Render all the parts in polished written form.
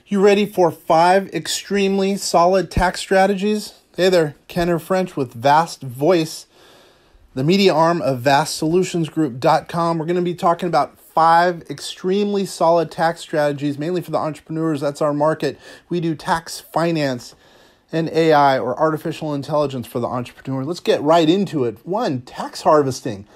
You ready for 5 extremely solid tax strategies? Hey there, Kenner French with Vast Voice, the media arm of VastSolutionsGroup.com. We're going to be talking about 5 extremely solid tax strategies, mainly for the entrepreneurs. That's our market. We do tax, finance, and AI or artificial intelligence for the entrepreneur. Let's get right into it. 1, tax harvesting.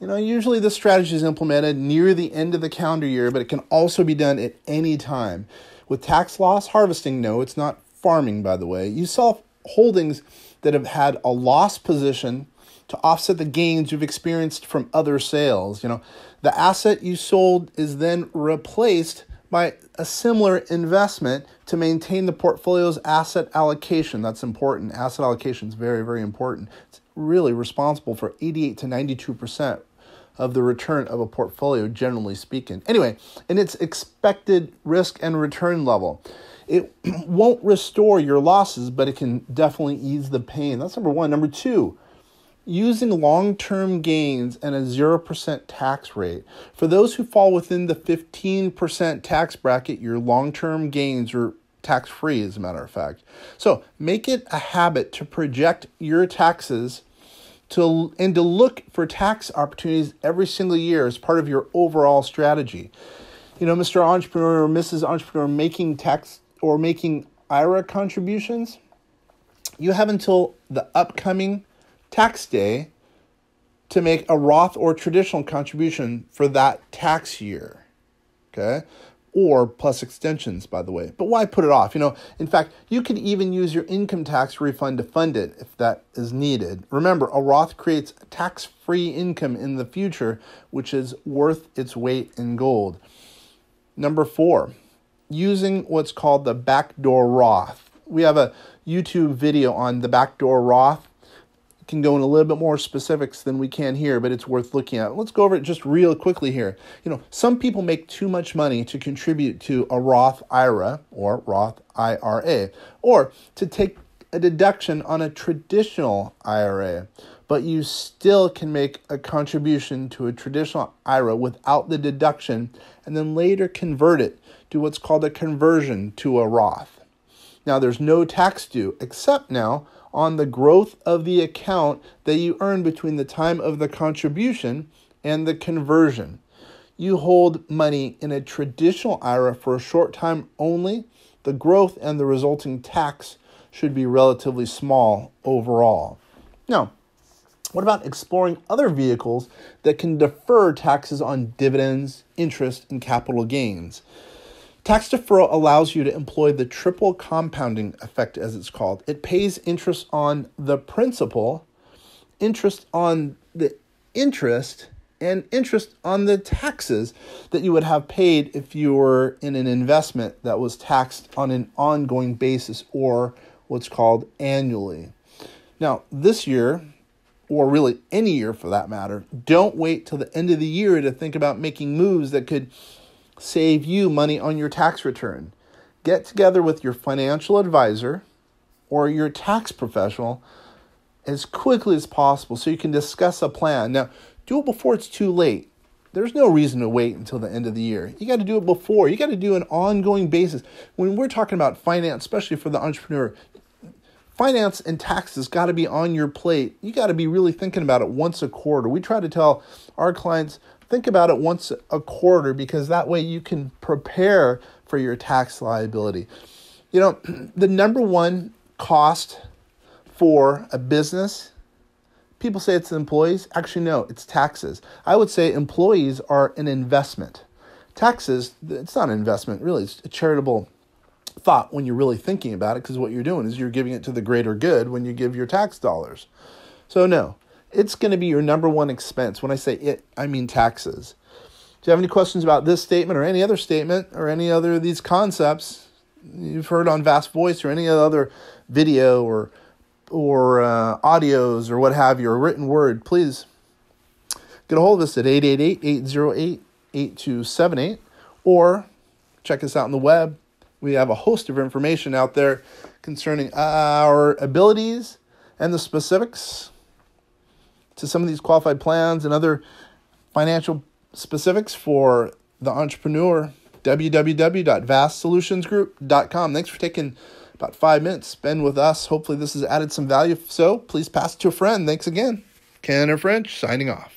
Usually this strategy is implemented near the end of the calendar year, but it can also be done at any time. With tax loss harvesting, no, it's not farming, by the way. You sell holdings that have had a loss position to offset the gains you've experienced from other sales. The asset you sold is then replaced by a similar investment to maintain the portfolio's asset allocation. That's important. Asset allocation is very, very important. It's really responsible for 88 to 92% of the return of a portfolio, generally speaking. Anyway, in its expected risk and return level, it won't restore your losses, but it can definitely ease the pain. That's number 1. Number 2, using long-term gains and a 0% tax rate. For those who fall within the 15% tax bracket, your long-term gains are tax-free, as a matter of fact. So make it a habit to project your taxes to look for tax opportunities every single year as part of your overall strategy. Mr. Entrepreneur or Mrs. Entrepreneur making tax or making IRA contributions, you have until the upcoming tax day to make a Roth or traditional contribution for that tax year, okay? Or plus extensions, by the way. But why put it off? In fact, you could even use your income tax refund to fund it if that is needed. Remember, a Roth creates tax-free income in the future, which is worth its weight in gold. Number 4, using what's called the backdoor Roth. We have a YouTube video on the backdoor Roth. Can go in a little bit more specifics than we can here, but it's worth looking at. Let's go over it just real quickly here. Some people make too much money to contribute to a Roth IRA or Roth IRA, or to take a deduction on a traditional IRA, but you still can make a contribution to a traditional IRA without the deduction and then later convert it to what's called a conversion to a Roth. Now, there's no tax due except now on the growth of the account that you earn between the time of the contribution and the conversion. You hold money in a traditional IRA for a short time only. The growth and the resulting tax should be relatively small overall. Now, what about exploring other vehicles that can defer taxes on dividends, interest, and capital gains? Tax deferral allows you to employ the triple compounding effect, as it's called. It pays interest on the principal, interest on the interest, and interest on the taxes that you would have paid if you were in an investment that was taxed on an ongoing basis or what's called annually. Now, this year, or really any year for that matter, don't wait till the end of the year to think about making moves that could save you money on your tax return. Get together with your financial advisor or your tax professional as quickly as possible so you can discuss a plan. Now, do it before it's too late. There's no reason to wait until the end of the year. You got to do it before. You got to do an ongoing basis. When we're talking about finance, especially for the entrepreneur, finance and taxes got to be on your plate. You got to be really thinking about it once a quarter. We try to tell our clients, think about it once a quarter, because that way you can prepare for your tax liability. The number one cost for a business, people say it's the employees. Actually, no, it's taxes. I would say employees are an investment. Taxes, it's not an investment, really. It's a charitable thought when you're really thinking about it, because what you're doing is you're giving it to the greater good when you give your tax dollars. So no. It's going to be your number one expense. When I say it, I mean taxes. Do you have any questions about this statement or any other statement or any other of these concepts you've heard on Vast Voice or any other video or audios or what have you, or written word? Please get a hold of us at 888-808-8278 or check us out on the web. We have a host of information out there concerning our abilities and the specifics to some of these qualified plans and other financial specifics for the entrepreneur. www.VastSolutionsGroup.com. Thanks for taking about 5 minutes spend with us. Hopefully this has added some value. So please pass it to a friend. Thanks again. Ken or French signing off.